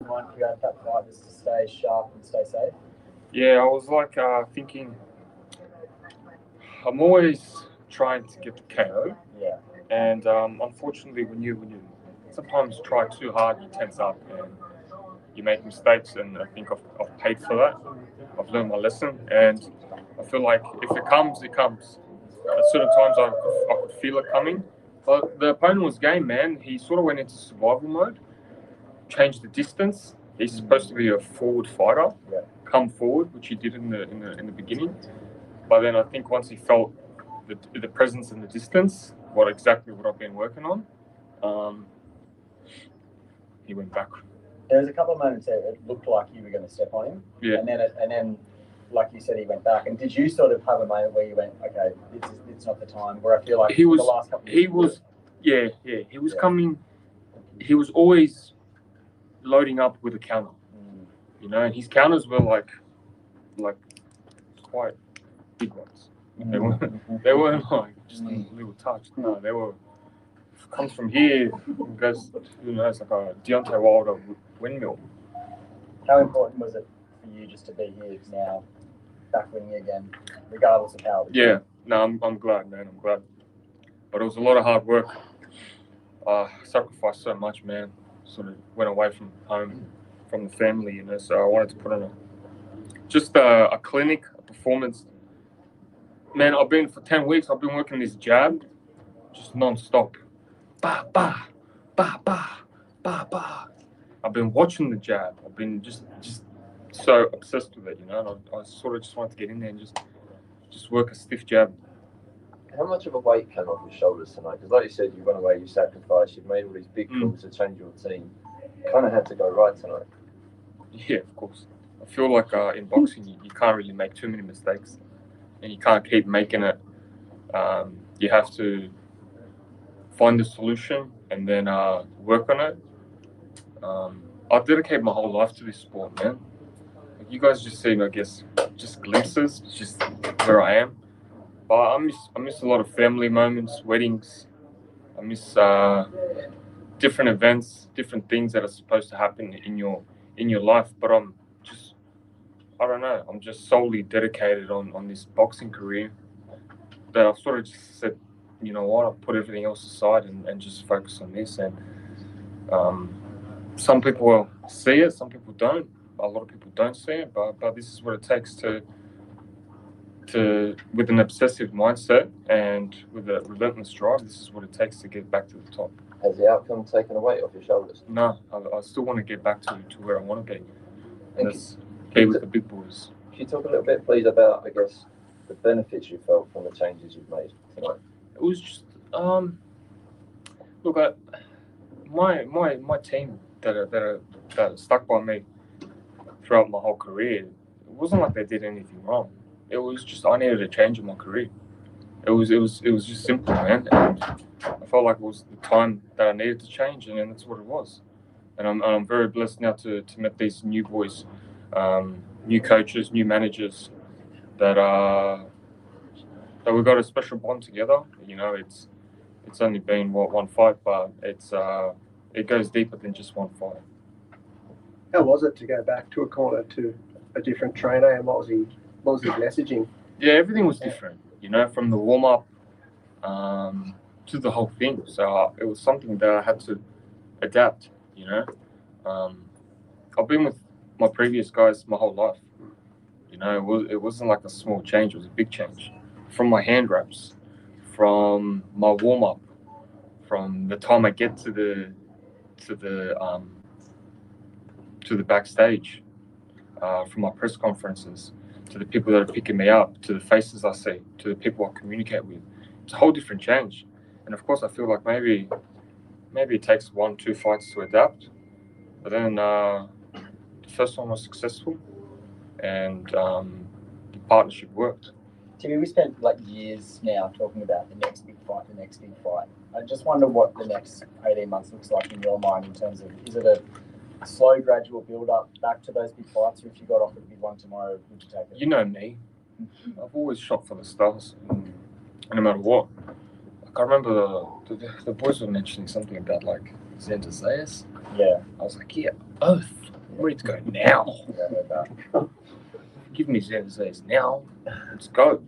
mind throughout that fight just to stay sharp and stay safe? Yeah, I was like thinking, I'm always trying to get the KO, Yeah. and unfortunately, when you sometimes try too hard, you tense up and you make mistakes, and I think I've paid for that. I've learned my lesson, and I feel like if it comes, it comes. At certain times, I could feel it coming. But the opponent was game, man. He sort of went into survival mode, changed the distance. He's supposed to be a forward fighter, Yeah. come forward, which he did in the beginning. But then I think once he felt the presence and the distance, what I've been working on, he went back. There was a couple of moments there it looked like you were going to step on him. Yeah. And then, like you said, he went back. And did you sort of have a moment where you went, okay, it's not the time? Where I feel like he was, the last couple of years, he was coming. He was always loading up with a counter, you know, and his counters were like quite big ones. They weren't like just a little touch. No, they were. Comes from here, goes, it's like a Deontay Wilder windmill. How important was it for you just to be here now, back winning again, regardless of how? Yeah, no, I'm glad, man. I'm glad, but it was a lot of hard work. Sacrificed so much, man. Sort of went away from home, from the family, you know. So I wanted to put on a clinic, a performance. Man, I've been for 10 weeks. I've been working this jab, just non-stop. Bah, bah, bah, bah, bah, bah. I've been watching the jab. I've been just so obsessed with it, you know. And I sort of just wanted to get in there and just work a stiff jab. How much of a weight came off your shoulders tonight? Because like you said, you went away, you sacrificed, you've made all these big calls to change your team. Kind of had to go right tonight. Yeah, of course. I feel like in boxing, you can't really make too many mistakes, and you can't keep making it. You have to find the solution and then work on it. I've dedicated my whole life to this sport, man. Like you guys just seen, I guess, just glimpses, just where I am. But I miss a lot of family moments, weddings. I miss different events, different things that are supposed to happen in your life. But I don't know. I'm just solely dedicated on this boxing career that I've sort of just said, you know what, I'll put everything else aside and just focus on this. And some people will see it, some people don't. A lot of people don't see it, but this is what it takes to with an obsessive mindset and with a relentless drive, this is what it takes to get back to the top. Has the outcome taken a weight off your shoulders? No, I still want to get back to where I want to be. And that's be with the big boys. Can you talk a little bit, please, about, I guess, the benefits you felt from the changes you've made tonight? It was just, look, my team that stuck by me throughout my whole career, it wasn't like they did anything wrong. It was just I needed a change in my career. It was just simple, man. And I felt like it was the time that I needed to change, and that's what it was. And I'm very blessed now to meet these new boys, new coaches, new managers that we've got a special bond together. You know, it's only been one fight, but it goes deeper than just one fight. How was it to go back to a corner to a different trainer, and what was his messaging? Yeah, everything was different. You know, from the warm up to the whole thing. So it was something that I had to adapt. You know, I've been with my previous guys my whole life. You know, it wasn't like a small change; it was a big change. From my hand wraps, from my warm up, from the time I get to the backstage, from my press conferences, to the people that are picking me up, to the faces I see, to the people I communicate with. It's a whole different change. And of course, I feel like maybe it takes 1-2 fights to adapt. But then the first one was successful, and the partnership worked. Timmy, we spent like years now talking about the next big fight. I just wonder what the next 18 months looks like in your mind in terms of, is it a slow, gradual build-up back to those big fights, or if you got offered a big one tomorrow, would you take it? You know me. I've always shot for the stars, no matter what. Like, I remember the boys were mentioning something about, like, Xander Zayas. Yeah. I was like, yeah, oath. ready to go now. Yeah, I heard that. Give me Zenzes now. Let's go.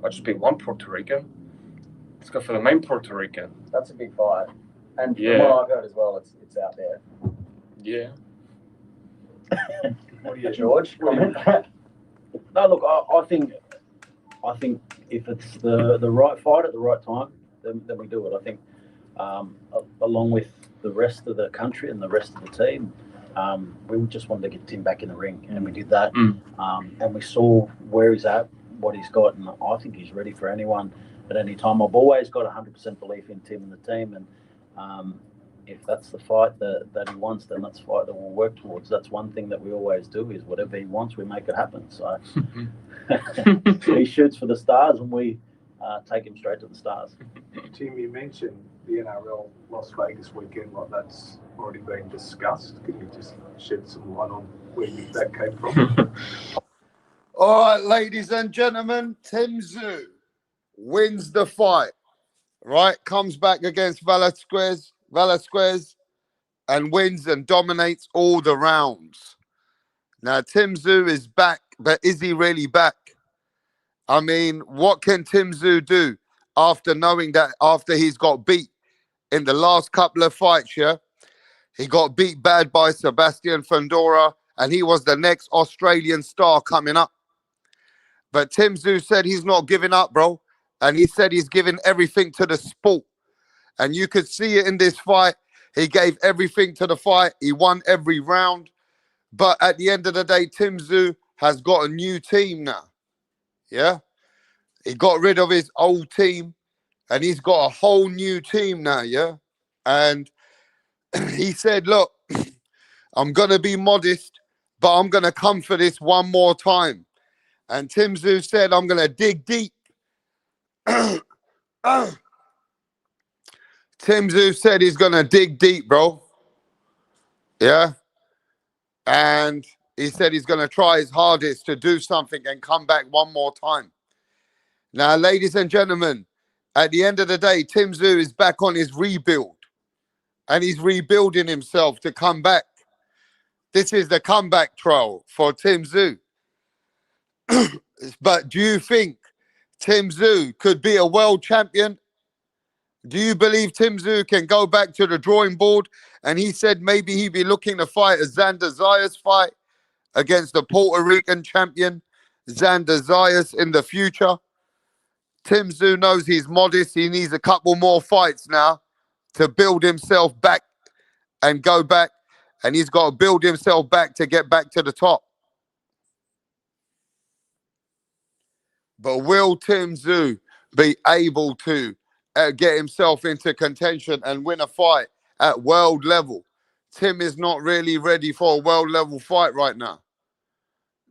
I just beat one Puerto Rican. Let's go for the main Puerto Rican. That's a big fight. And Yeah. from what I've heard as well, it's out there. Yeah. What do you, George? Comment? No, look, I think if it's the right fight at the right time, then we do it. I think along with the rest of the country and the rest of the team, we just wanted to get Tim back in the ring, and we did that. And we saw where he's at, what he's got, and I think he's ready for anyone at any time. I've always got 100% belief in Tim and the team, and if that's the fight that he wants, then that's the fight that we'll work towards. That's one thing that we always do, is whatever he wants, we make it happen. So he shoots for the stars, and we take him straight to the stars. Tim, you mentioned the NRL Las Vegas weekend, like that's already been discussed. Can you just shed some light on where that came from? All right, ladies and gentlemen, Tzsyu wins the fight, right? Comes back against Velasquez, and wins and dominates all the rounds. Now, Tzsyu is back, but is he really back? I mean, what can Tzsyu do after knowing that after he's got beat in the last couple of fights, yeah? He got beat bad by Sebastian Fundora, and he was the next Australian star coming up. But Tzsyu said he's not giving up, bro. And he said he's giving everything to the sport. And you could see it in this fight. He gave everything to the fight. He won every round. But at the end of the day, Tzsyu has got a new team now. Yeah? He got rid of his old team. And he's got a whole new team now, yeah? And he said, look, I'm going to be modest, but I'm going to come for this one more time. And Tzsyu said, I'm going to dig deep. Tzsyu said he's going to dig deep, bro. Yeah? And he said he's going to try his hardest to do something and come back one more time. Now, ladies and gentlemen, at the end of the day, Tzsyu is back on his rebuild. And he's rebuilding himself to come back. This is the comeback trial for Tzsyu. But do you think Tzsyu could be a world champion? Do you believe Tzsyu can go back to the drawing board? And he said maybe he'd be looking to fight a Xander Zayas fight against the Puerto Rican champion, Xander Zayas, in the future. Tzsyu knows he's modest. He needs a couple more fights now to build himself back and go back. And he's got to build himself back to get back to the top. But will Tzsyu be able to get himself into contention and win a fight at world level? Tim is not really ready for a world level fight right now.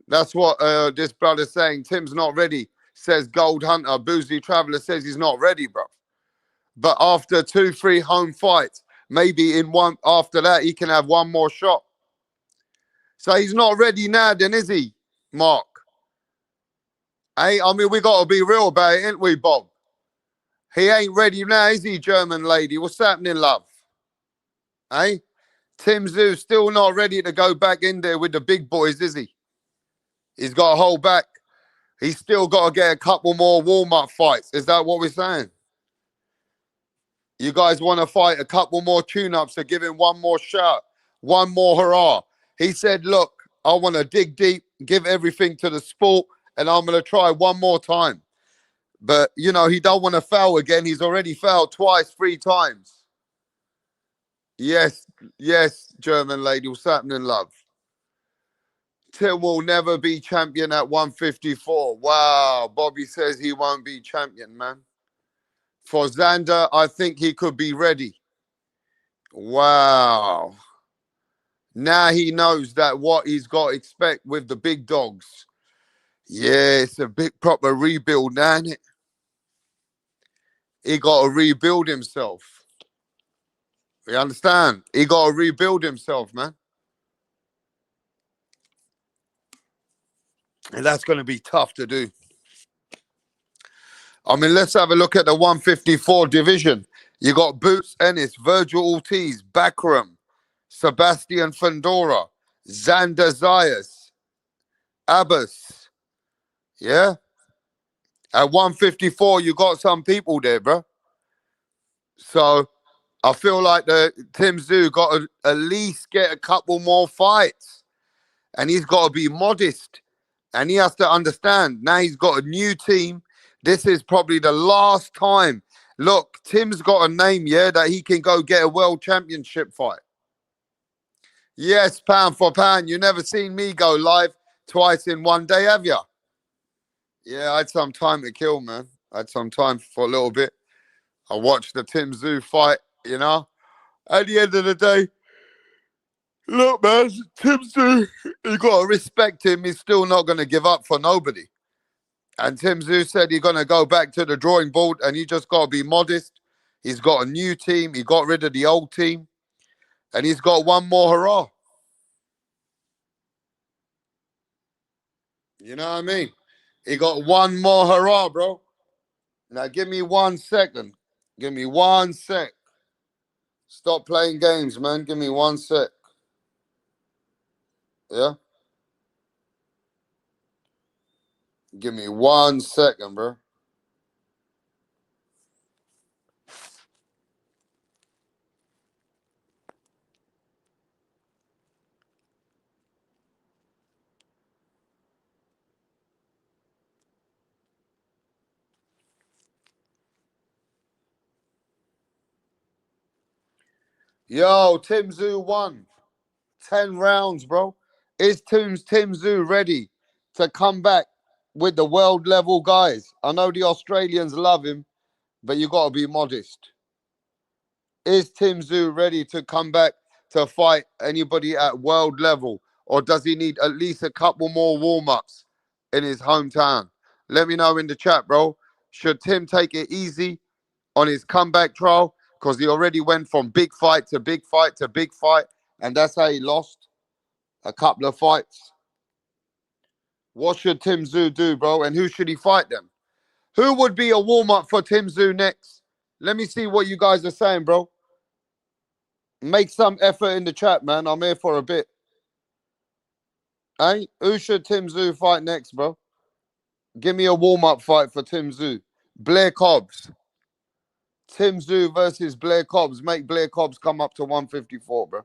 That's what this brother's saying. Tim's not ready, says Gold Hunter. Boozy Traveller says he's not ready, bro. But after 2-3 home fights, maybe in one after that, he can have one more shot. So he's not ready now, then, is he, Mark? Hey, I mean, we got to be real about it, ain't we, Bob? He ain't ready now, is he, German lady? What's happening, love? Hey? Tzsyu still not ready to go back in there with the big boys, is he? He's got to hold back. He's still got to get a couple more warm-up fights. Is that what we're saying? You guys want to fight a couple more tune-ups to give him one more shot, one more hurrah. He said, look, I want to dig deep, give everything to the sport, and I'm going to try one more time. But, you know, he don't want to foul again. He's already fouled twice, 3 times. Yes, German lady. What's happening, love? Tim will never be champion at 154. Wow, Bobby says he won't be champion, man. For Xander, I think he could be ready. Wow. Now he knows that what he's got to expect with the big dogs. Yeah, it's a big proper rebuild now, isn't it? He got to rebuild himself. You understand? He got to rebuild himself, man. And that's going to be tough to do. I mean, let's have a look at the 154 division. You got Boots Ennis, Virgil Ortiz, Bakram, Sebastian Fundora, Xander Zayas, Abbas. Yeah. At 154, you got some people there, bro. So I feel like the Tim Tszyu got to at least get a couple more fights. And he's got to be modest. And he has to understand now he's got a new team. This is probably the last time. Look, Tim's got a name, yeah, that he can go get a world championship fight. Yes, pound for pound. You never seen me go live twice in one day, have you? Yeah, I had some time to kill, man. I had some time for a little bit. I watched the Tim Tszyu fight, you know. At the end of the day, look, man, Tim Tszyu, you got to respect him. He's still not going to give up for nobody. And Tim Tszyu said he's going to go back to the drawing board and he just got to be modest. He's got a new team. He got rid of the old team. And he's got one more hurrah. You know what I mean? He got one more hurrah, bro. Now, give me 1 second. Give me 1 sec. Stop playing games, man. Give me 1 sec. Yeah? Give me 1 second, bro. Yo, Tim Tszyu won 10 rounds, bro. Is Tim Tszyu ready to come back with the world level guys? I know the Australians love him, but you got to be modest. Is Tim Tszyu ready to come back to fight anybody at world level? Or does he need at least a couple more warm-ups in his hometown? Let me know in the chat, bro. Should Tim take it easy on his comeback trial? Because he already went from big fight to big fight to big fight. And that's how he lost a couple of fights. What should Tim Tszyu do, bro? And who should he fight then? Who would be a warm-up for Tim Tszyu next? Let me see what you guys are saying, bro. Make some effort in the chat, man. I'm here for a bit. Hey, who should Tim Tszyu fight next, bro? Give me a warm-up fight for Tim Tszyu. Blair Cobbs. Tim Tszyu versus Blair Cobbs. Make Blair Cobbs come up to 154, bro.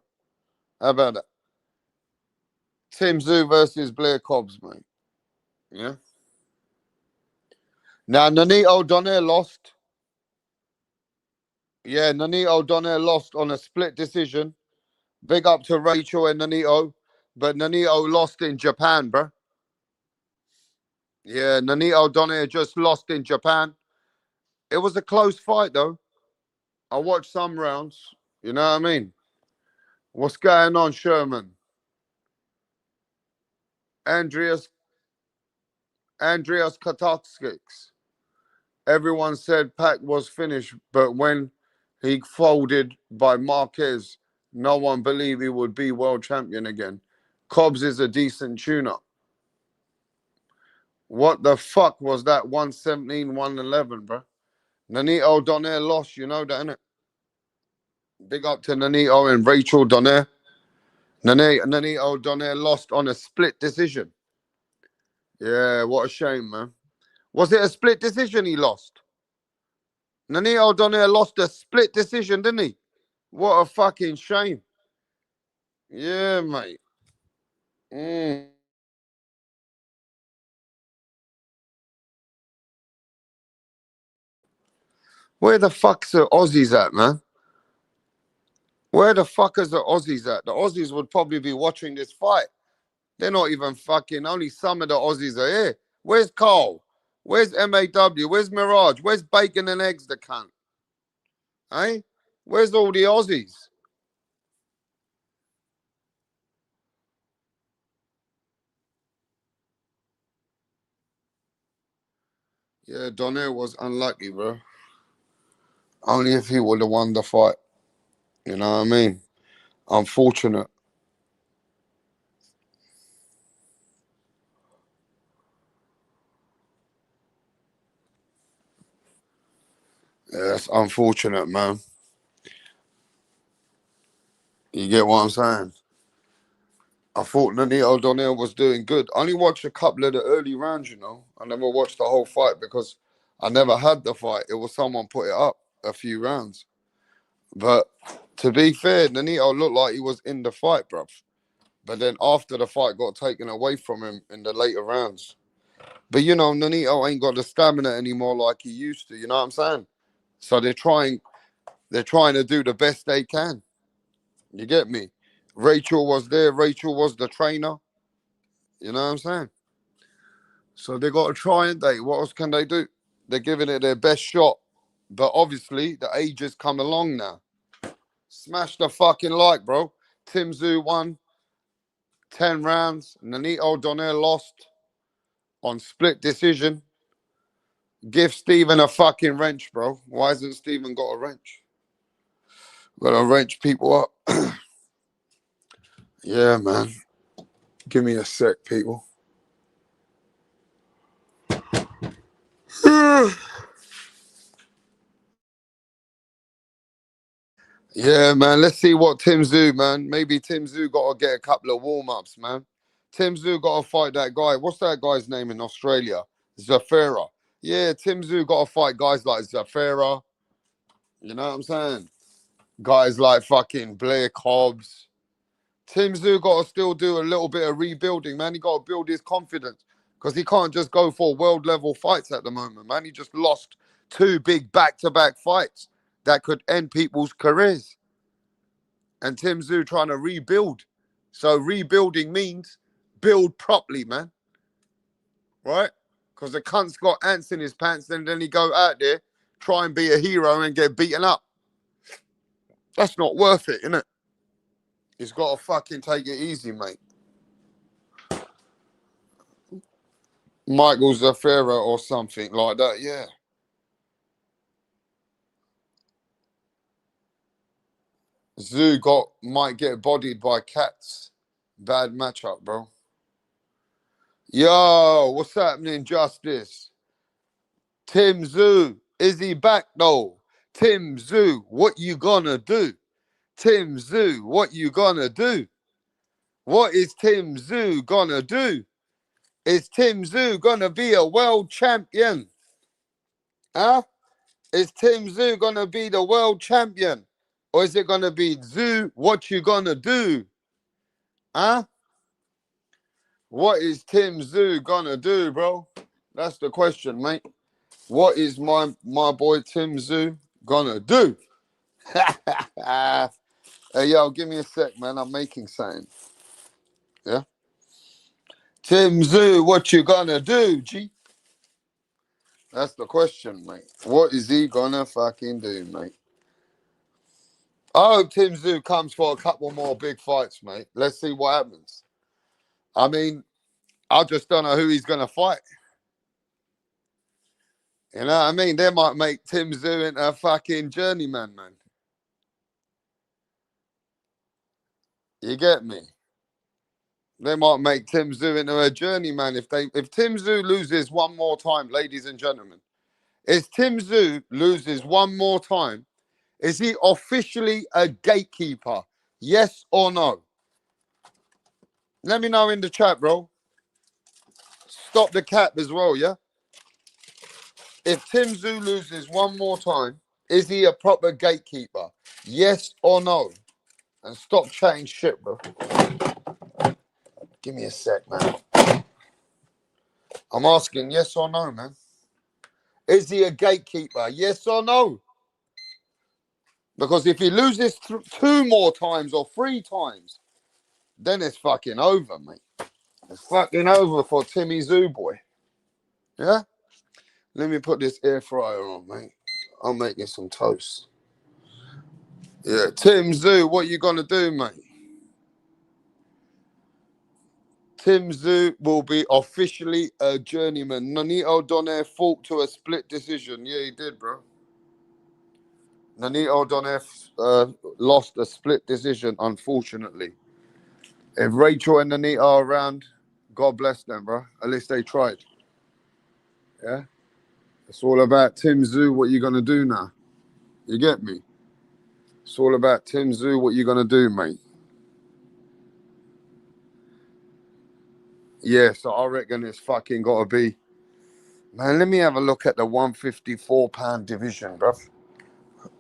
How about that? Tim Tszyu versus Blair Cobbs, mate. Yeah. Now, Nonito Donaire lost. Yeah, Nonito Donaire lost on a split decision. Big up to Rachel and Nonito. But Nonito lost in Japan, bro. Yeah, Nonito Donaire just lost in Japan. It was a close fight, though. I watched some rounds. You know what I mean? What's going on, Sherman? Andreas Katotskis. Everyone said Pac was finished, but when he folded by Marquez, no one believed he would be world champion again. Cobbs is a decent tune-up. What the fuck was that 117, 111, bro? Nonito Donaire lost, you know that, innit? Big up to Nonito and Rachel Donaire. Nonito Donaire lost on a split decision. Yeah, what a shame, man. Was it a split decision he lost? Nonito Donaire lost a split decision, didn't he? What a fucking shame. Yeah, mate. Where the fuck's the Aussies at, man? Where the fuck is the Aussies at? The Aussies would probably be watching this fight. They're not even fucking, only some of the Aussies are here. Where's Carl? Where's MAW? Where's Mirage? Where's Bacon and Eggs, the cunt? Eh? Where's all the Aussies? Yeah, Donaire was unlucky, bro. Only if he would have won the fight. You know what I mean? Unfortunate. Yeah, that's unfortunate, man. You get what I'm saying? I thought Nonito Donnell was doing good. I only watched a couple of the early rounds, you know. I never watched the whole fight because I never had the fight. It was someone put it up a few rounds. But to be fair, Nonito looked like he was in the fight, bruv. But then after the fight got taken away from him in the later rounds. But you know, Nonito ain't got the stamina anymore like he used to, you know what I'm saying? So they're trying to do the best they can. You get me? Rachel was there, Rachel was the trainer. You know what I'm saying? So they got to try and what else can they do? They're giving it their best shot. But obviously the age has come along now. Smash the fucking like, bro. Tim Tszyu won 10 rounds. Nonito Donnell lost on split decision. Give Steven a fucking wrench, bro. Why hasn't Steven got a wrench? Gotta wrench people up. Yeah, man. Give me a sec, people. Yeah, man. Let's see what Tim Tszyu, man. Maybe Tim Tszyu got to get a couple of warm-ups, man. Tim Tszyu got to fight that guy. What's that guy's name in Australia? Zafira. Yeah, Tim Tszyu got to fight guys like Zafira. You know what I'm saying? Guys like fucking Blair Cobbs. Tim Tszyu got to still do a little bit of rebuilding, man. He got to build his confidence because he can't just go for world-level fights at the moment, man. He just lost 2 big back-to-back fights that could end people's careers. And Tim Tszyu trying to rebuild. So rebuilding means build properly, man. Right? Because the cunt's got ants in his pants and then he go out there, try and be a hero and get beaten up. That's not worth it, innit? He's got to fucking take it easy, mate. Michael Zafira or something like that, yeah. Tszyu might get bodied by cats. Bad matchup, bro. Yo, what's happening, Justice? Tim Tszyu, is he back though? Tim Tszyu, what you gonna do? Tim Tszyu, what you gonna do? What is Tim Tszyu gonna do? Is Tim Tszyu gonna be a world champion? Huh? Is Tim Tszyu gonna be the world champion? Or is it gonna be Tszyu, what you gonna do? Huh? What is Tim Tszyu gonna do, bro? That's the question, mate. What is my boy Tim Tszyu gonna do? Hey, yo, give me a sec, man. I'm making something. Yeah? Tim Tszyu, what you gonna do, G? That's the question, mate. What is he gonna fucking do, mate? I hope Tim Tszyu comes for a couple more big fights, mate. Let's see what happens. I mean, I just don't know who he's gonna fight. You know what I mean? They might make Tim Tszyu into a fucking journeyman, man. You get me? They might make Tim Tszyu into a journeyman if Tim Tszyu loses one more time, ladies and gentlemen. If Tim Tszyu loses one more time, is he officially a gatekeeper? Yes or no? Let me know in the chat, bro. Stop the cap as well, yeah? If Tim Tszyu loses one more time, is he a proper gatekeeper? Yes or no? And stop chatting shit, bro. Give me a sec, man. I'm asking yes or no, man. Is he a gatekeeper? Yes or no? Because if he loses 2 more times or 3 times, then it's fucking over, mate. It's fucking over for Timmy Tszyu, boy. Yeah? Let me put this air fryer on, mate. I'm making some toast. Yeah, Tim Tszyu, what you gonna do, mate? Tim Tszyu will be officially a journeyman. Nonito Donnell fought to a split decision. Yeah, he did, bro. Nonito Donnell lost a split decision, unfortunately. If Rachel and Nonito are around, God bless them, bro. At least they tried. Yeah? It's all about Tim Tszyu, what you gonna do now? You get me? It's all about Tim Tszyu, what you gonna do, mate? Yeah, so I reckon it's fucking got to be. Man, let me have a look at the 154-pound division, bruv.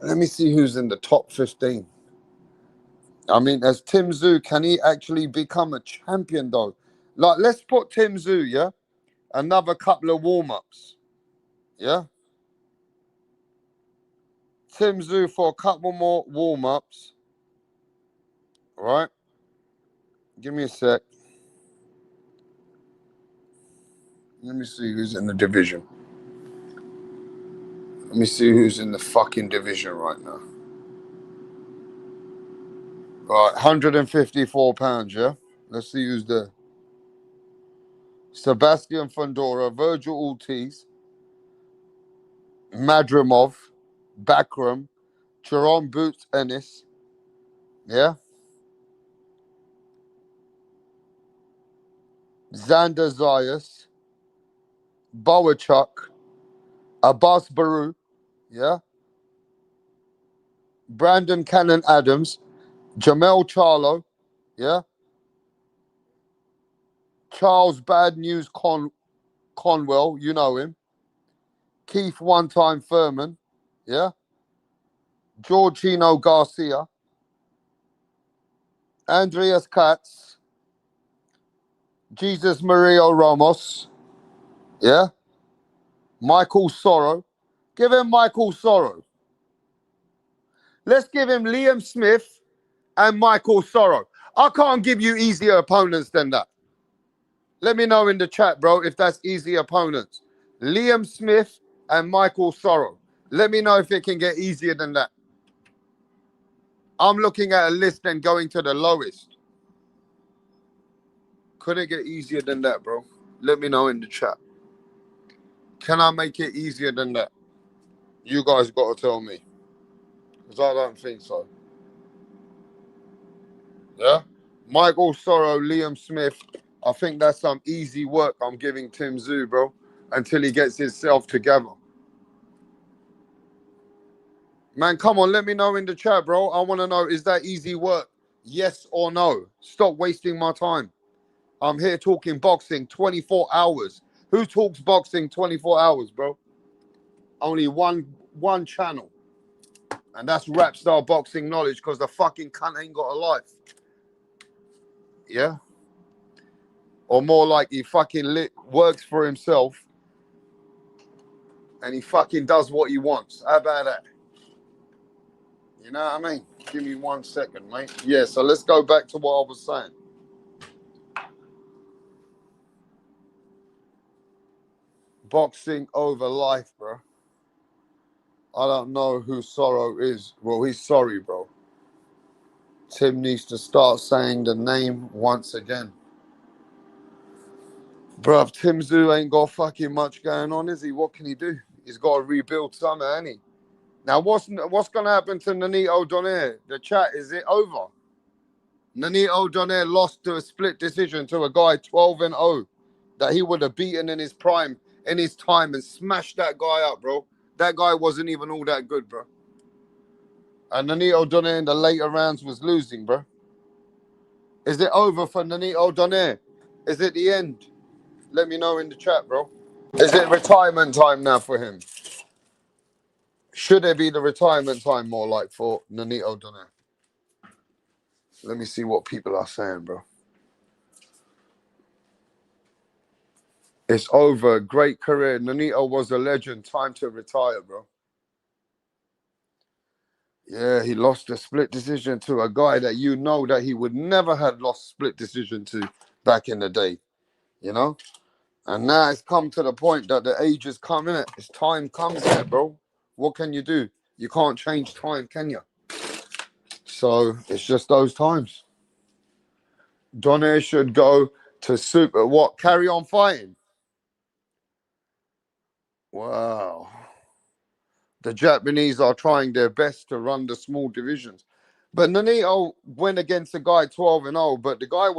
Let me see who's in the top 15. I mean, as Tim Tszyu, can he actually become a champion, though? Like, let's put Tim Tszyu, yeah? Another couple of warm-ups, yeah? Tim Tszyu for a couple more warm-ups, right? Give me a sec. Let me see who's in the division. Let me see who's in the fucking division right now. Right, 154 pounds, yeah? Let's see who's there. Sebastian Fundora, Virgil Ortiz, Madrimov, Bakram, Jerome Boots Ennis, yeah? Xander Zayas, Bowerchuk, Abbas Baru, yeah? Brandon Cannon Adams, Jamel Charlo, yeah? Charles Bad News Conwell, you know him. Keith One Time Furman, yeah? Georgino Garcia, Andreas Katz, Jesus Mario Ramos, yeah? Michael Sorrow. Give him Michael Sorrow. Let's give him Liam Smith and Michael Sorrow. I can't give you easier opponents than that. Let me know in the chat, bro, if that's easy opponents. Liam Smith and Michael Sorrow. Let me know if it can get easier than that. I'm looking at a list and going to the lowest. Could it get easier than that, bro? Let me know in the chat. Can I make it easier than that? You guys got to tell me. Because I don't think so. Yeah? Michael Sorrow, Liam Smith. I think that's some easy work I'm giving Tim Tszyu, bro, until he gets himself together. Man, come on, let me know in the chat, bro. I want to know, is that easy work? Yes or no? Stop wasting my time. I'm here talking boxing 24 hours. Who talks boxing 24 hours, bro? Only one channel. And that's Rap Star Boxing Knowledge, because the fucking cunt ain't got a life. Yeah? Or more like he fucking works for himself and he fucking does what he wants. How about that? You know what I mean? Give me 1 second, mate. Yeah, so let's go back to what I was saying. Boxing over life, bro. I don't know who Sorrow is. Well, he's sorry, bro. Tim needs to start saying the name once again. Bruv, Tim Tszyu ain't got fucking much going on, is he? What can he do? He's got to rebuild somehow, ain't he? Now, what's going to happen to Nonito Donaire? The chat, is it over? Nonito Donaire lost to a split decision to a guy 12-0 that he would have beaten in his prime, in his time, and smashed that guy up, bro. That guy wasn't even all that good, bro. And Nonito Donaire in the later rounds was losing, bro. Is it over for Nonito Donaire? Is it the end? Let me know in the chat, bro. Is it retirement time now for him? Should it be the retirement time more like for Nonito Donaire? Let me see what people are saying, bro. It's over. Great career. Nonito was a legend. Time to retire, bro. Yeah, he lost a split decision to a guy that you know that he would never have lost split decision to back in the day, you know? And now it's come to the point that the age is coming. It's time comes there, bro. What can you do? You can't change time, can you? So it's just those times. Donaire should go to super. What? Carry on fighting? Wow. The Japanese are trying their best to run the small divisions. But Nonito went against a guy 12-0, but the guy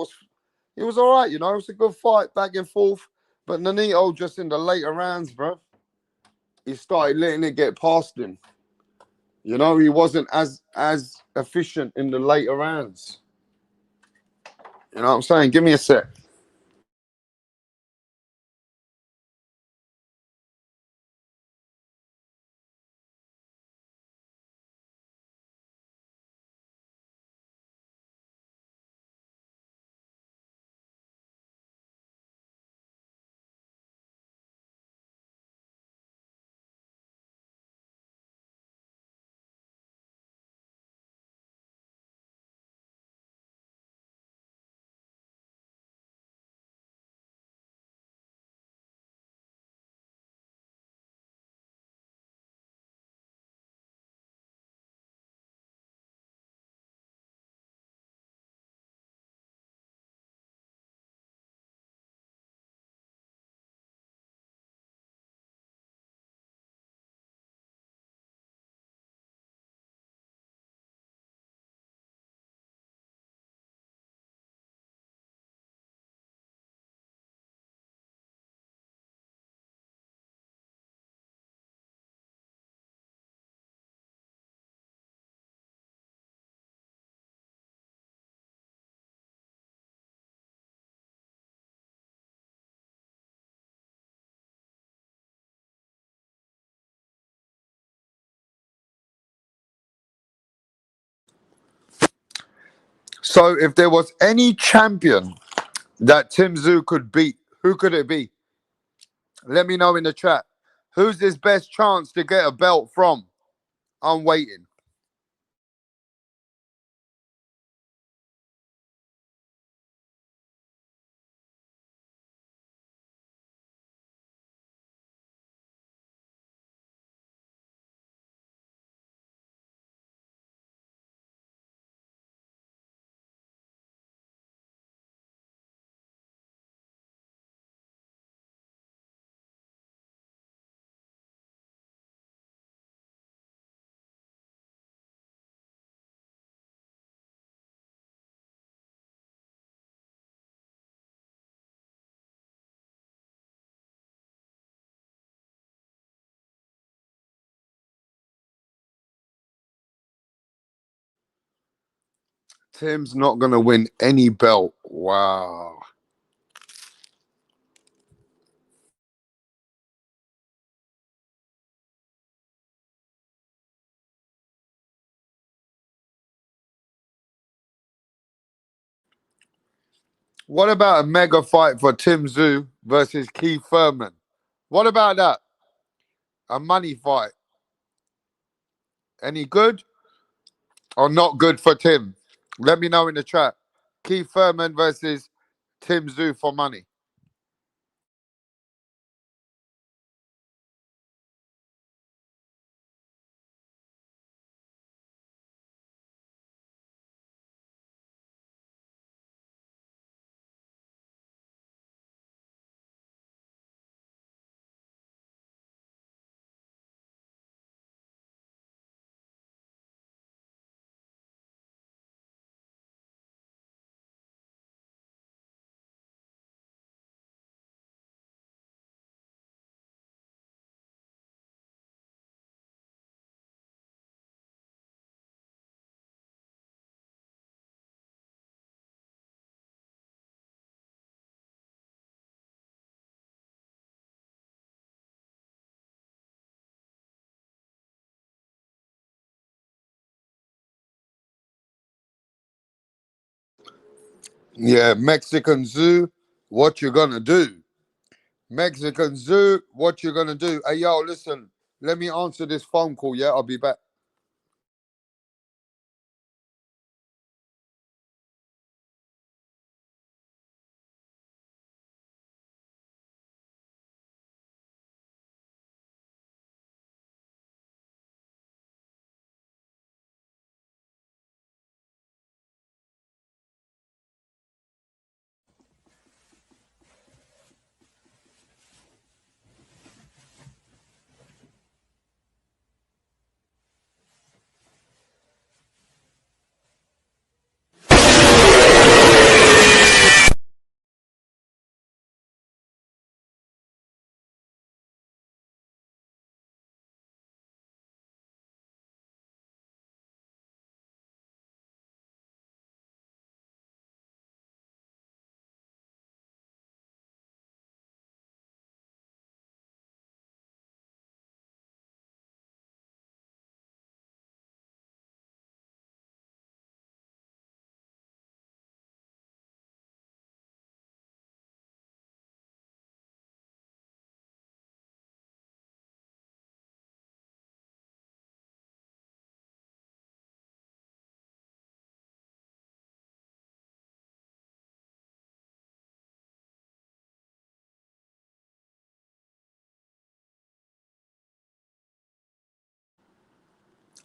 he was all right, you know. It was a good fight, back and forth. But Nonito, just in the later rounds, bro, he started letting it get past him. You know, he wasn't as efficient in the later rounds. You know what I'm saying? Give me a sec. So if there was any champion that Tim Tszyu could beat, who could it be? Let me know in the chat. Who's his best chance to get a belt from? I'm waiting. Tim's not going to win any belt. Wow. What about a mega fight for Tim Tszyu versus Keith Thurman? What about that? A money fight. Any good or not good for Tim? Let me know in the chat. Keith Thurman versus Tim Tszyu for money. Yeah, Mexican Zoo, what you gonna do? Mexican Zoo, what you gonna do? Hey, yo, listen, let me answer this phone call, yeah? I'll be back.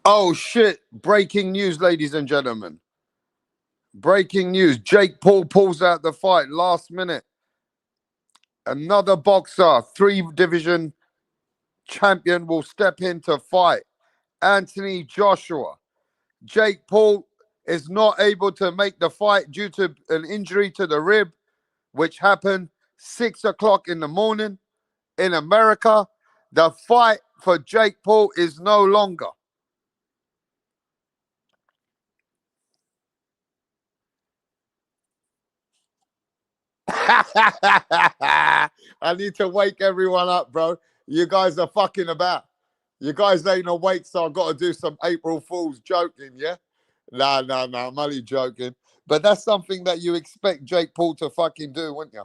Oh shit! Breaking news, ladies and gentlemen. Breaking news. Jake Paul pulls out the fight last minute. Another boxer, 3 division champion, will step in to fight Anthony Joshua. Jake Paul is not able to make the fight due to an injury to the rib, which happened 6 o'clock in the morning in America. The fight for Jake Paul is no longer. I need to wake everyone up, bro. You guys are fucking about. You guys ain't awake, so I've got to do some April Fool's joking, yeah? Nah, I'm only joking. But that's something that you expect Jake Paul to fucking do, wouldn't you?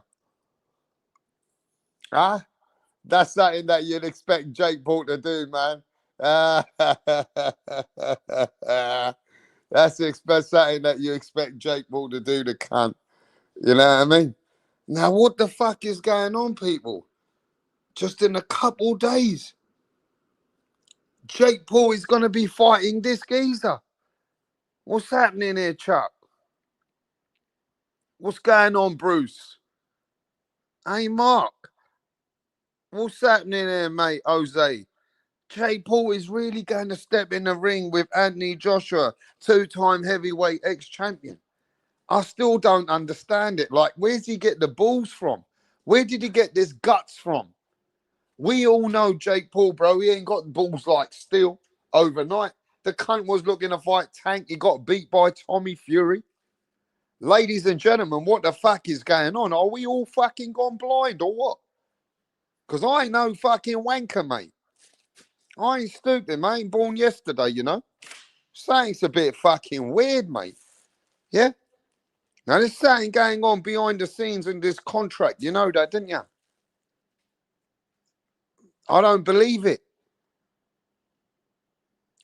Huh? That's something that you'd expect Jake Paul to do, man. Something that you expect Jake Paul to do, the cunt. You know what I mean? Now, what the fuck is going on, people? Just in a couple days, Jake Paul is going to be fighting this geezer. What's happening here, Chuck? What's going on, Bruce? Hey, Mark. What's happening here, mate, Jose? Jake Paul is really going to step in the ring with Anthony Joshua, two-time heavyweight ex-champion. I still don't understand it. Like, where's he get the balls from? Where did he get this guts from? We all know Jake Paul, bro. He ain't got balls like steel overnight. The cunt was looking to fight Tank. He got beat by Tommy Fury. Ladies and gentlemen, what the fuck is going on? Are we all fucking gone blind or what? Because I ain't no fucking wanker, mate. I ain't stupid, mate. I ain't born yesterday, you know. Something's a bit fucking weird, mate. Yeah? Now, there's something going on behind the scenes in this contract. You know that, didn't you? I don't believe it.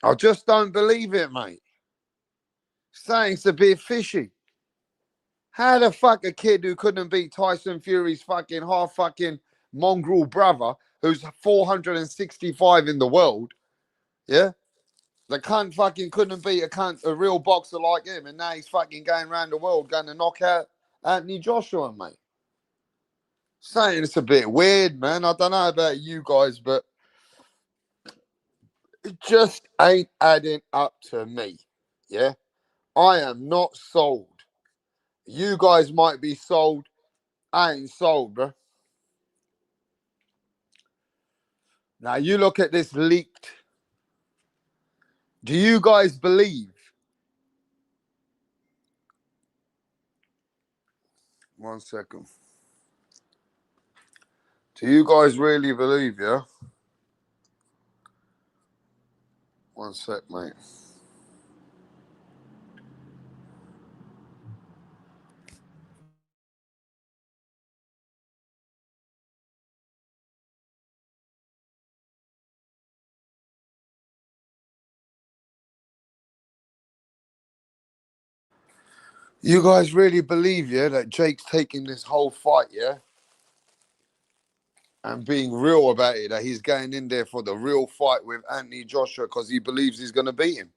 I just don't believe it, mate. Something's a bit fishy. How the fuck a kid who couldn't beat Tyson Fury's fucking half fucking mongrel brother, who's 465 in the world, yeah? The cunt fucking couldn't beat a real boxer like him, and now he's fucking going around the world going to knock out Anthony Joshua, mate. Saying it's a bit weird, man. I don't know about you guys, but it just ain't adding up to me. Yeah? I am not sold. You guys might be sold. I ain't sold, bro. Now you look at this leaked. Do you guys believe? One second. Do you guys really believe, yeah? One sec, mate. You guys really believe, yeah, that Jake's taking this whole fight, yeah? And being real about it, that he's going in there for the real fight with Anthony Joshua because he believes he's going to beat him.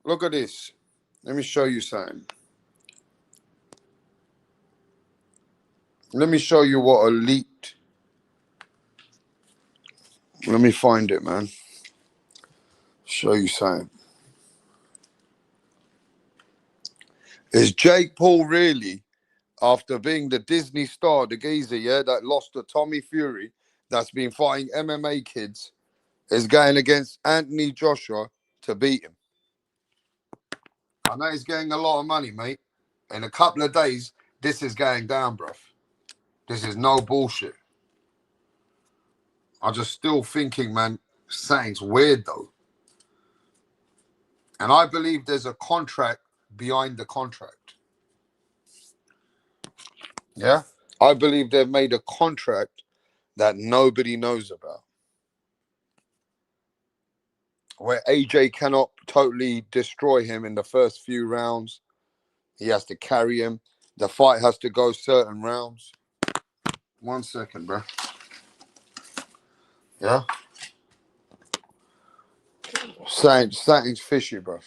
Look at this. Let me show you something. Let me show you what a leaked. Let me find it, man. Show you something. Is Jake Paul really, after being the Disney star, the geezer, yeah, that lost to Tommy Fury, that's been fighting MMA kids, is going against Anthony Joshua to beat him? I know he's getting a lot of money, mate. In a couple of days, this is going down, bruv. This is no bullshit. I'm just still thinking, man, something's weird, though. And I believe there's a contract behind the contract. Yeah? I believe they've made a contract that nobody knows about, where AJ cannot totally destroy him in the first few rounds. He has to carry him. The fight has to go certain rounds. 1 second, bro. Yeah? Something's fishy, bro.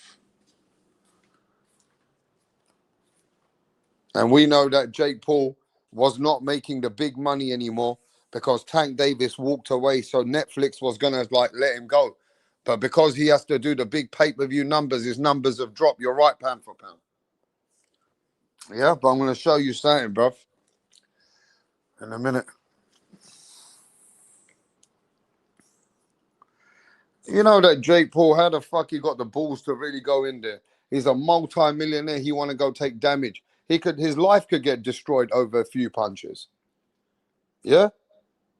And we know that Jake Paul was not making the big money anymore because Tank Davis walked away. So Netflix was going to like let him go. But because he has to do the big pay-per-view numbers, his numbers have dropped. You're right, pound for pound. Yeah, but I'm going to show you something, bruv. In a minute. You know that Jake Paul, how the fuck he got the balls to really go in there? He's a multi-millionaire. He want to go take damage. His life could get destroyed over a few punches. Yeah?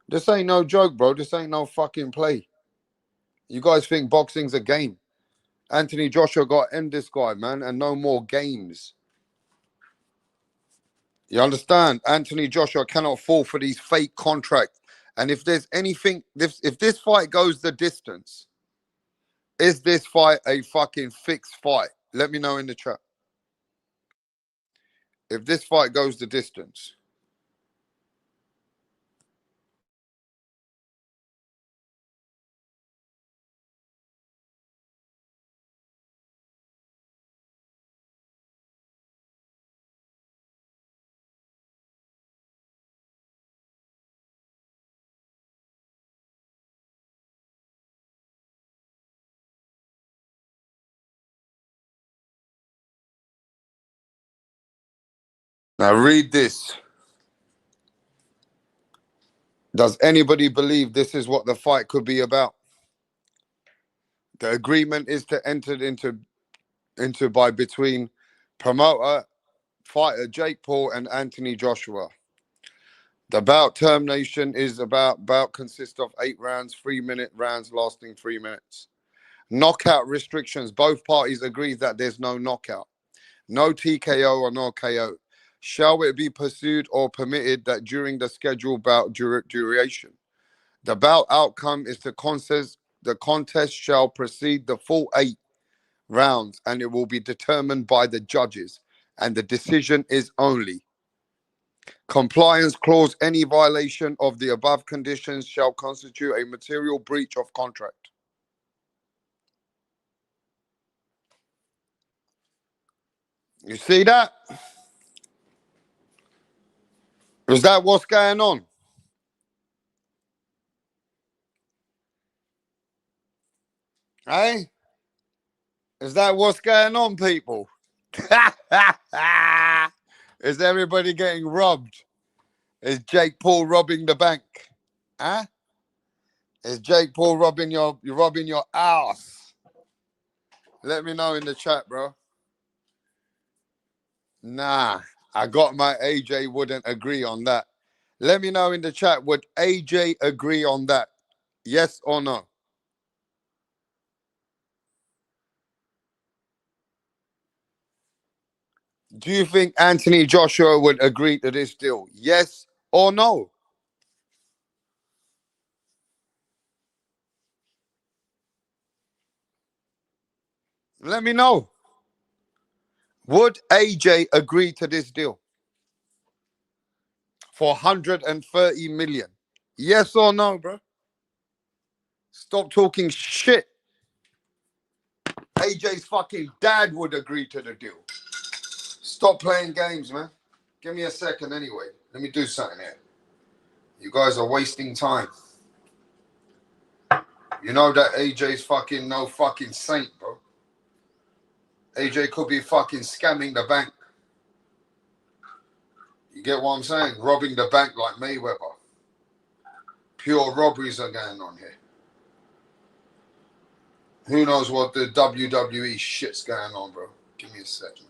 This ain't no joke, bro. This ain't no fucking play. You guys think boxing's a game. Anthony Joshua got to end this guy, man, and no more games. You understand? Anthony Joshua cannot fall for these fake contracts. And if there's anything, if this fight goes the distance, is this fight a fucking fixed fight? Let me know in the chat. If this fight goes the distance. Now read this. Does anybody believe this is what the fight could be about? The agreement is to enter into by between promoter, fighter Jake Paul and Anthony Joshua. The bout termination is bout consists of 8 rounds, 3-minute rounds lasting 3 minutes. Knockout restrictions. Both parties agree that there's no knockout. No TKO or no KO. Shall it be pursued or permitted that during the scheduled bout duration? The bout outcome is the contest. The contest shall proceed the full 8 rounds and it will be determined by the judges. And the decision is only. Compliance clause. Any violation of the above conditions shall constitute a material breach of contract. You see that? Is that what's going on? Hey? Is that what's going on, people? Is everybody getting robbed? Is Jake Paul robbing the bank? Huh? Is Jake Paul robbing your ass? Let me know in the chat, bro. Nah, I got my AJ wouldn't agree on that. Let me know in the chat, would AJ agree on that? Yes or no? Do you think Anthony Joshua would agree to this deal? Yes or no? Let me know. Would AJ agree to this deal for 130 million? Yes or no, bro? Stop talking shit. AJ's fucking dad would agree to the deal. Stop playing games, man. Give me a second anyway. Let me do something here. You guys are wasting time. You know that AJ's fucking no fucking saint, bro. AJ could be fucking scamming the bank. You get what I'm saying? Robbing the bank like Mayweather. Pure robberies are going on here. Who knows what the WWE shit's going on, bro? Give me a second.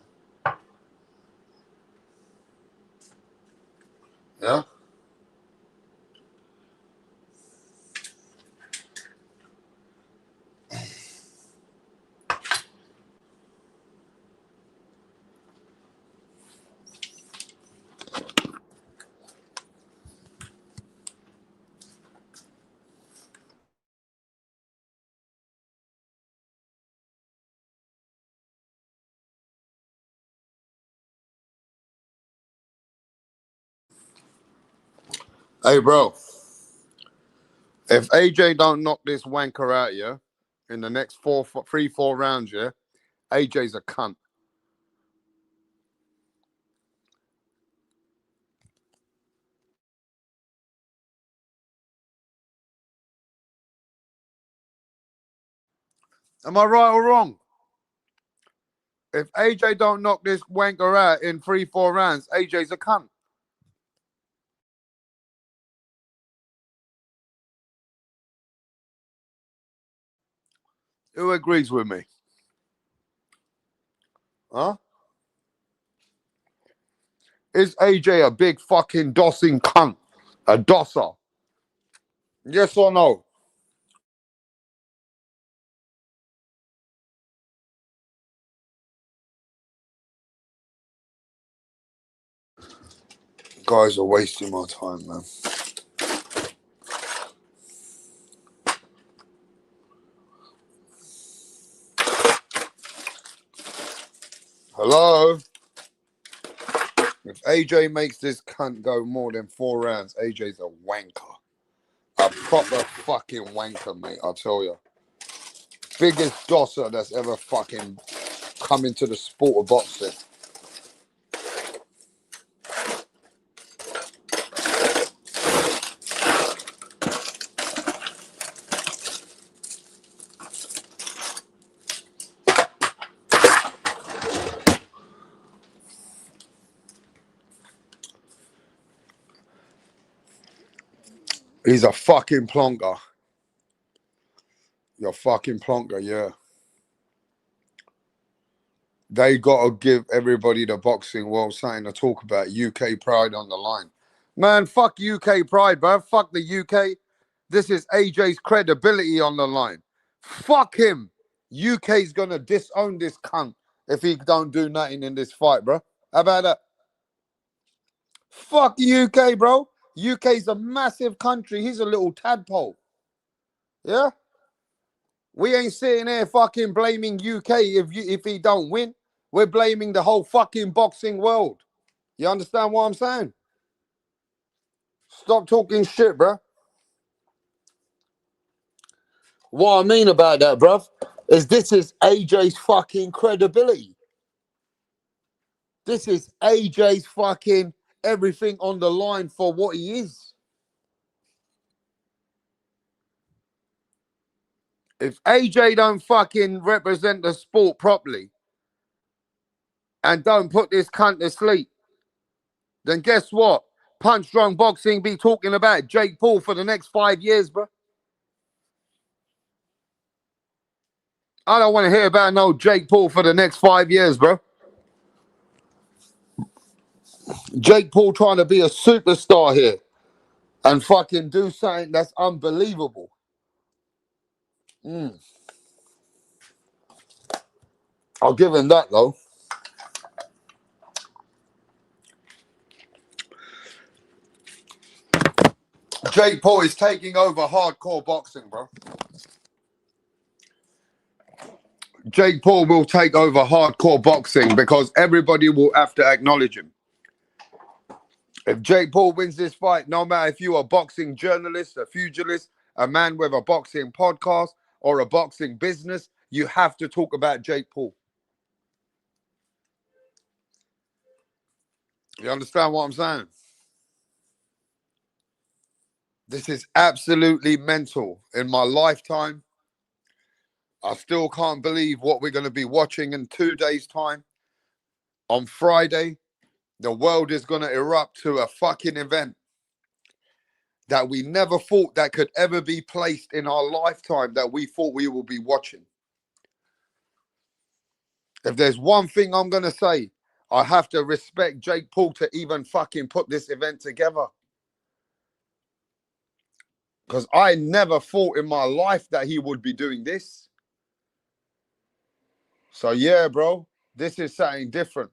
Yeah? Hey, bro. If AJ don't knock this wanker out, yeah, in the next 4 rounds, yeah, AJ's a cunt. Am I right or wrong? If AJ don't knock this wanker out in 4 rounds, AJ's a cunt. Who agrees with me? Huh? Is AJ a big fucking dossing cunt? A dosser? Yes or no? guys are wasting my time, man. Hello? If AJ makes this cunt go more than 4 rounds, AJ's a wanker. A proper fucking wanker, mate, I'll tell you. Biggest dosser that's ever fucking come into the sport of boxing. He's a fucking plonker. You're fucking plonker, yeah. They gotta give everybody the boxing world something to talk about. UK pride on the line. Man, fuck UK pride, bro. Fuck the UK. This is AJ's credibility on the line. Fuck him. UK's gonna disown this cunt if he don't do nothing in this fight, bro. How about that? Fuck UK, bro. UK's a massive country. He's a little tadpole. Yeah? We ain't sitting here fucking blaming UK if he don't win. We're blaming the whole fucking boxing world. You understand what I'm saying? Stop talking shit, bro. What I mean about that, bruv, is this is AJ's fucking credibility. This is AJ's fucking everything on the line for what he is. If AJ don't fucking represent the sport properly and don't put this cunt to sleep, then guess what? Punch Drunk Boxing be talking about Jake Paul for the next 5 years, bro. I don't want to hear about no Jake Paul for the next 5 years, bro. Jake Paul trying to be a superstar here and fucking do something that's unbelievable. I'll give him that, though. Jake Paul is taking over hardcore boxing, bro. Jake Paul will take over hardcore boxing because everybody will have to acknowledge him. If Jake Paul wins this fight, no matter if you're a boxing journalist, a pugilist, a man with a boxing podcast, or a boxing business, you have to talk about Jake Paul. You understand what I'm saying? This is absolutely mental. In my lifetime, I still can't believe what we're going to be watching in 2 days' time. On Friday, the world is going to erupt to a fucking event that we never thought that could ever be placed in our lifetime that we thought we will be watching. If there's one thing I'm going to say, I have to respect Jake Paul to even fucking put this event together. Because I never thought in my life that he would be doing this. So yeah, bro, this is something different.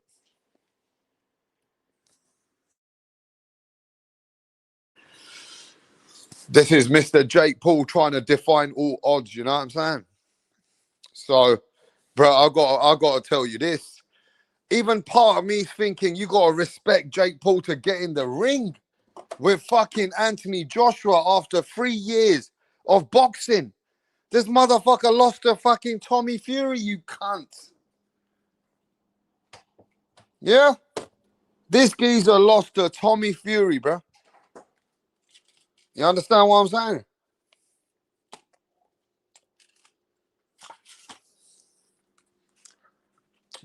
This is Mr. Jake Paul trying to define all odds, you know what I'm saying? So, bro, I got to tell you this. Even part of me is thinking you got to respect Jake Paul to get in the ring with fucking Anthony Joshua after 3 years of boxing. This motherfucker lost to fucking Tommy Fury, you cunt. Yeah? This geezer lost to Tommy Fury, bro. You understand what I'm saying?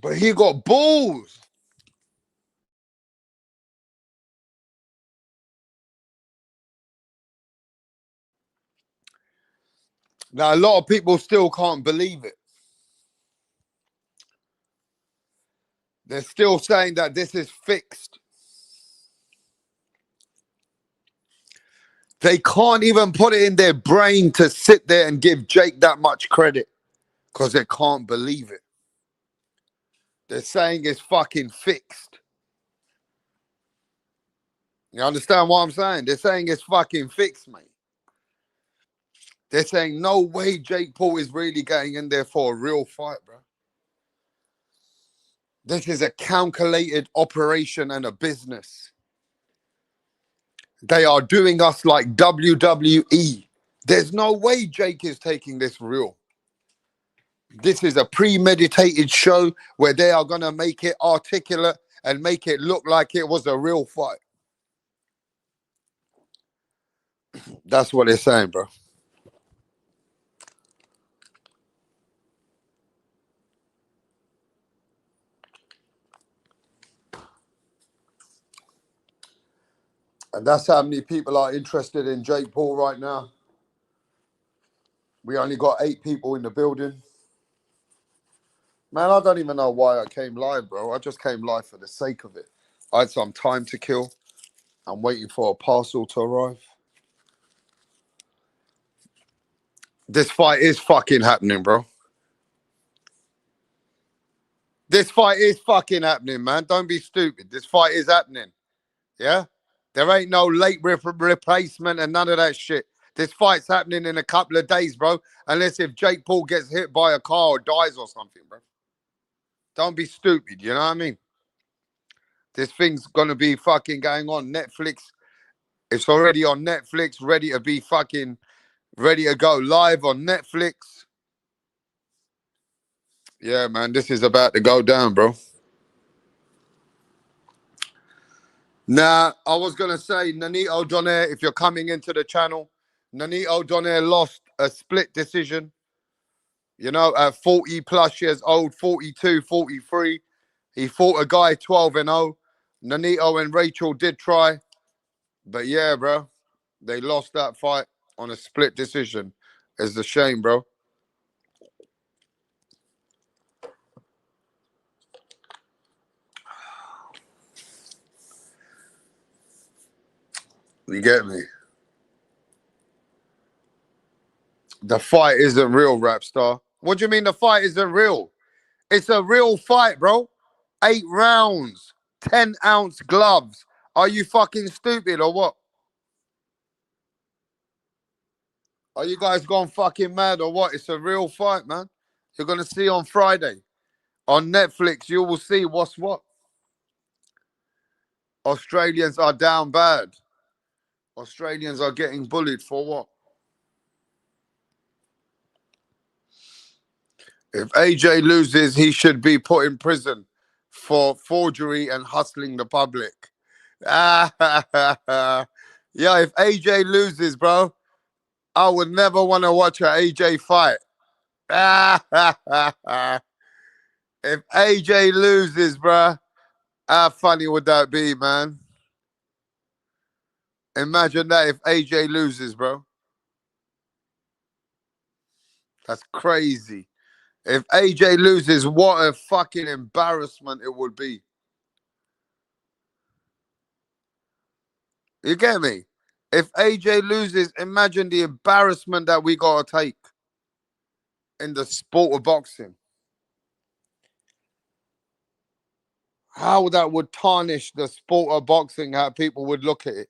But he got balls. Now, a lot of people still can't believe it. They're still saying that this is fixed. They can't even put it in their brain to sit there and give Jake that much credit because they can't believe it. They're saying it's fucking fixed. You understand what I'm saying? They're saying it's fucking fixed, mate. They're saying no way Jake Paul is really getting in there for a real fight, bro. This is a calculated operation and a business. They are doing us like WWE. There's no way Jake is taking this real. This is a premeditated show where they are going to make it articulate and make it look like it was a real fight. That's what they're saying, bro. And that's how many people are interested in Jake Paul right now. We only got 8 people in the building. Man, I don't even know why I came live, bro. I just came live for the sake of it. I had some time to kill. I'm waiting for a parcel to arrive. This fight is fucking happening, bro. This fight is fucking happening, man. Don't be stupid. This fight is happening. Yeah? There ain't no late replacement and none of that shit. This fight's happening in a couple of days, bro. Unless if Jake Paul gets hit by a car or dies or something, bro. Don't be stupid, you know what I mean? This thing's gonna be fucking going on Netflix. It's already on Netflix, ready to be fucking ready to go live on Netflix. Yeah, man, this is about to go down, bro. Now, I was going to say, Nonito Donaire, if you're coming into the channel, Nonito Donaire lost a split decision, you know, at 40 plus years old, 42, 43. He fought a guy 12-0. Nonito and Rachel did try, but yeah, bro, they lost that fight on a split decision. It's a shame, bro. You get me? The fight isn't real, Rapstar. What do you mean the fight isn't real? It's a real fight, bro. 8 rounds, 10-ounce gloves. Are you fucking stupid or what? Are you guys gone fucking mad or what? It's a real fight, man. You're going to see on Friday. On Netflix, you will see what's what. Australians are down bad. Australians are getting bullied for what? If AJ loses, he should be put in prison for forgery and hustling the public. Yeah, if AJ loses, bro, I would never want to watch an AJ fight. If AJ loses, bro, how funny would that be, man? Imagine that if AJ loses, bro. That's crazy. If AJ loses, what a fucking embarrassment it would be. You get me? If AJ loses, imagine the embarrassment that we gotta take in the sport of boxing. How that would tarnish the sport of boxing, how people would look at it.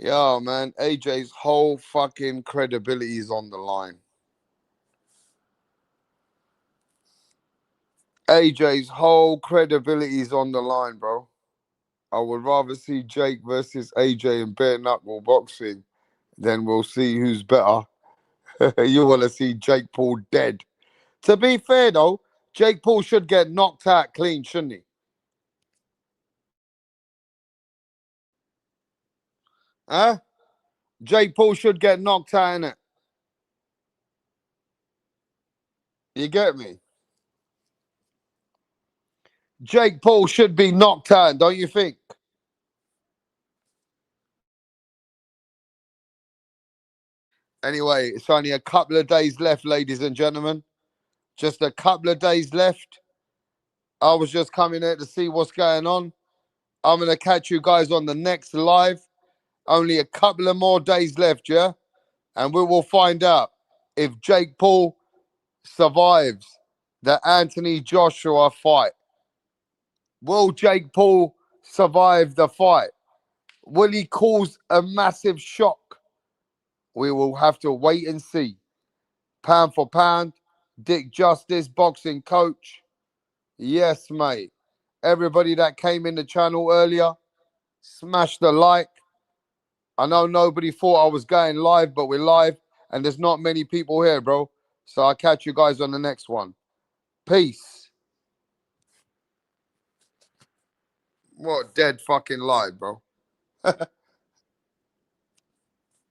Yeah, man, AJ's whole fucking credibility is on the line. AJ's whole credibility is on the line, bro. I would rather see Jake versus AJ in bare knuckle boxing than we'll see who's better. You want to see Jake Paul dead. To be fair, though, Jake Paul should get knocked out clean, shouldn't he? Huh? Jake Paul should get knocked out, innit? You get me? Jake Paul should be knocked out, don't you think? Anyway, it's only a couple of days left, ladies and gentlemen. Just a couple of days left. I was just coming here to see what's going on. I'm going to catch you guys on the next live. Only a couple of more days left, yeah? And we will find out if Jake Paul survives the Anthony Joshua fight. Will Jake Paul survive the fight? Will he cause a massive shock? We will have to wait and see. Pound for pound, Dick Justice, boxing coach. Yes, mate. Everybody that came in the channel earlier, smash the like. I know nobody thought I was going live, but we're live, and there's not many people here, bro. So I'll catch you guys on the next one. Peace. What dead fucking live, bro?